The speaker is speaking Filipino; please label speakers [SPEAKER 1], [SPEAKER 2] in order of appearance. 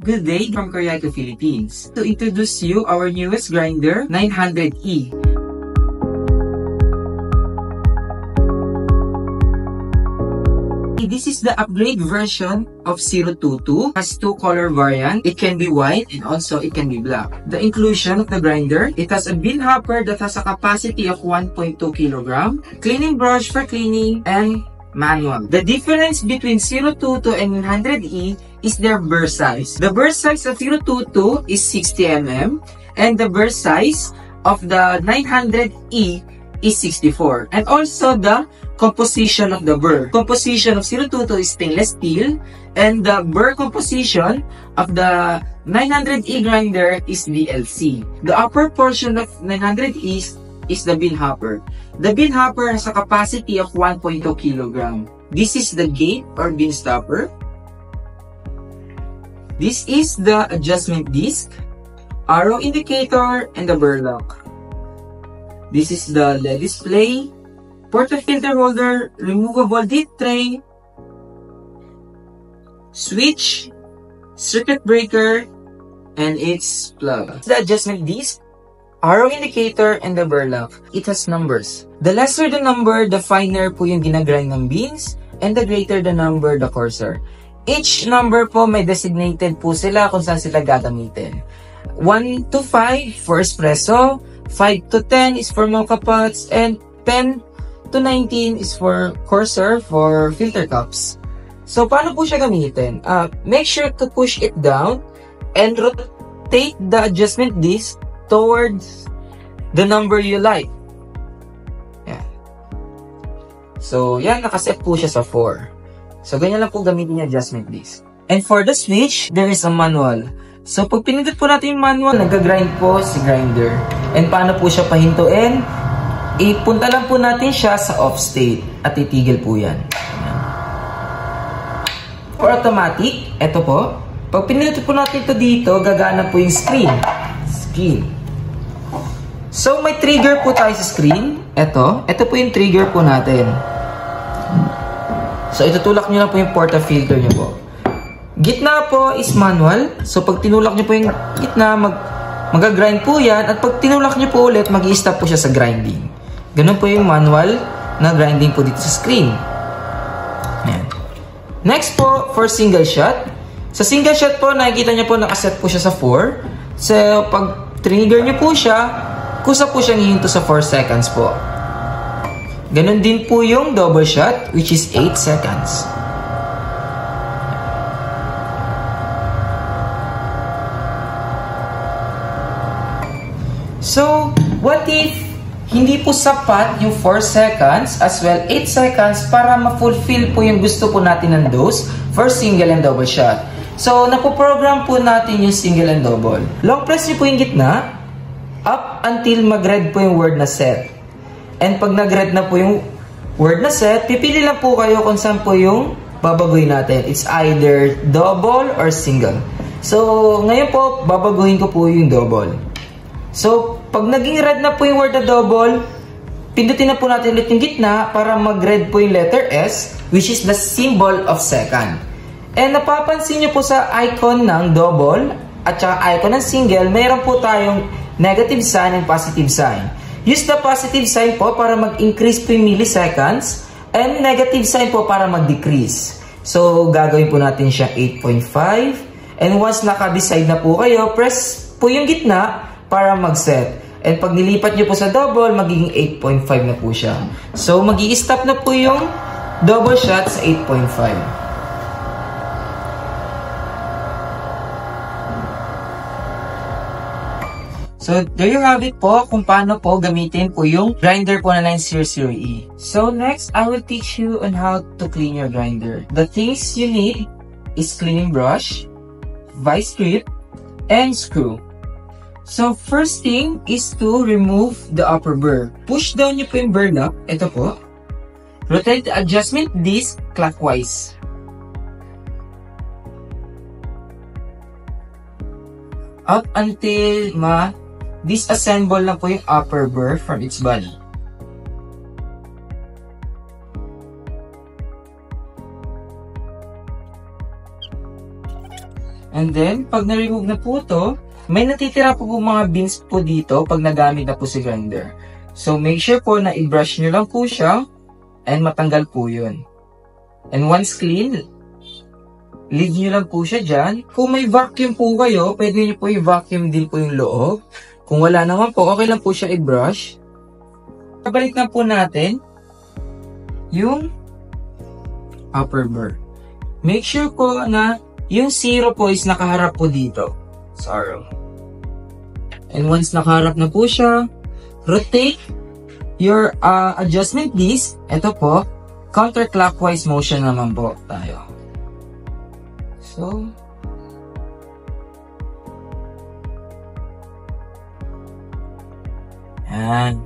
[SPEAKER 1] Good day from Cariaco, Philippines. To introduce you our newest grinder, 900E. This is the upgrade version of 022. Has two color variant. It can be white and also it can be black. The inclusion of the grinder, it has a bin hopper that has a capacity of 1.2 kg, cleaning brush for cleaning, and manual. The difference between 022 and 900E is their burst size. The burst size of 022 is 60 mm and the burst size of the 900E is 64. And also the composition of the burr. Composition of 022 is stainless steel and the burr composition of the 900E grinder is DLC. The upper portion of 900E is the bin hopper. The bin hopper has a capacity of 1.2 kg. This is the gate or bin stopper. This is the adjustment disc, arrow indicator, and the burr lock. This is the LED display, portafilter holder, removable heat tray, switch, circuit breaker, and its plug. The adjustment disc, arrow indicator, and the burr lock. It has numbers. The lesser the number, the finer po yung ginagrind ng beans, and the greater the number, the coarser. Each number po may designated po sila kung saan sila gagamitin. 1 to 5 for espresso, 5 to 10 is for mocha pots, and 10 to 19 is for coarser for filter cups. So, paano po siya gamitin? Make sure to push it down and rotate the adjustment disc towards the number you like. Yan. So, yan, nakaset po siya sa 4. So, ganyan lang po gamitin yung adjustment disc. And for the switch, there is a manual. So, pag pinindot po natin yung manual, nag-grind po si grinder. And paano po siya pahintuin? Ipunta lang po natin siya sa off state at titigil po yan. For automatic, eto po. Pag pinindot po natin ito dito, gagana po yung screen. So, may trigger po tayo sa screen. Ito po yung trigger po natin. So, itutulak nyo lang po yung portafilter nyo po. Gitna po is manual. So, pag tinulak nyo po yung gitna, mag-grind po yan. At pag tinulak nyo po ulit, mag-i-stop po siya sa grinding. Ganun po yung manual na grinding po dito sa screen. Ayan. Next po, for single shot. Sa single shot po, nakikita nyo po, nakaset po siya sa 4. So, pag trigger nyo po siya, kusa po siyang hihinto sa 4 seconds po. Ganon din po yung double shot, which is 8 seconds. So, what if hindi po sapat yung 4 seconds as well 8 seconds para ma-fulfill po yung gusto po natin ng dose for single and double shot? So, napoprogram po natin yung single and double. Long press nyo po yung gitna up until mag-red po yung word na set. And pag nag-red na po yung word na set, pipili lang po kayo kung saan po yung babaguhin natin. It's either double or single. So, ngayon po, babaguhin ko po yung double. So, pag naging red na po yung word na double, pindutin na po natin ulit yung gitna para mag-red po yung letter S, which is the symbol of second. And napapansin nyo po sa icon ng double at saka icon ng single, mayroon po tayong negative sign and positive sign. Use the positive sign po para mag-increase po yung milliseconds and negative sign po para mag-decrease. So, gagawin po natin siya 8.5 and once naka-decide na po kayo, press po yung gitna para mag-set. And pag nilipat nyo po sa double, magiging 8.5 na po siya. So, mag-i-stop na po yung double shot sa 8.5. So, there you have it po kung paano po gamitin po yung grinder po na 900E. So, next, I will teach you on how to clean your grinder. The things you need is cleaning brush, vice grip, and screw. So, first thing is to remove the upper burr. Push down nyo po yung burr lock. Ito po. Rotate the adjustment disc clockwise. Up until disassemble na po yung upper burr from its body. And And then, pag na-remove na po to, may natitira po mga beans po dito pag nagamit na po si grinder. So, make sure po na i-brush nyo lang po siya and matanggal po yun. And once clean, leave nyo lang po siya dyan. Kung may vacuum po kayo, pwede nyo po i-vacuum din po yung loob. Kung wala naman po, okay lang po siya i-brush. Pabalik na po natin yung upper bar. Make sure po na yung zero po is nakaharap po dito sa arrow. And once nakaharap na po siya, rotate your adjustment disc. Ito po, counterclockwise motion naman po tayo. So, yan.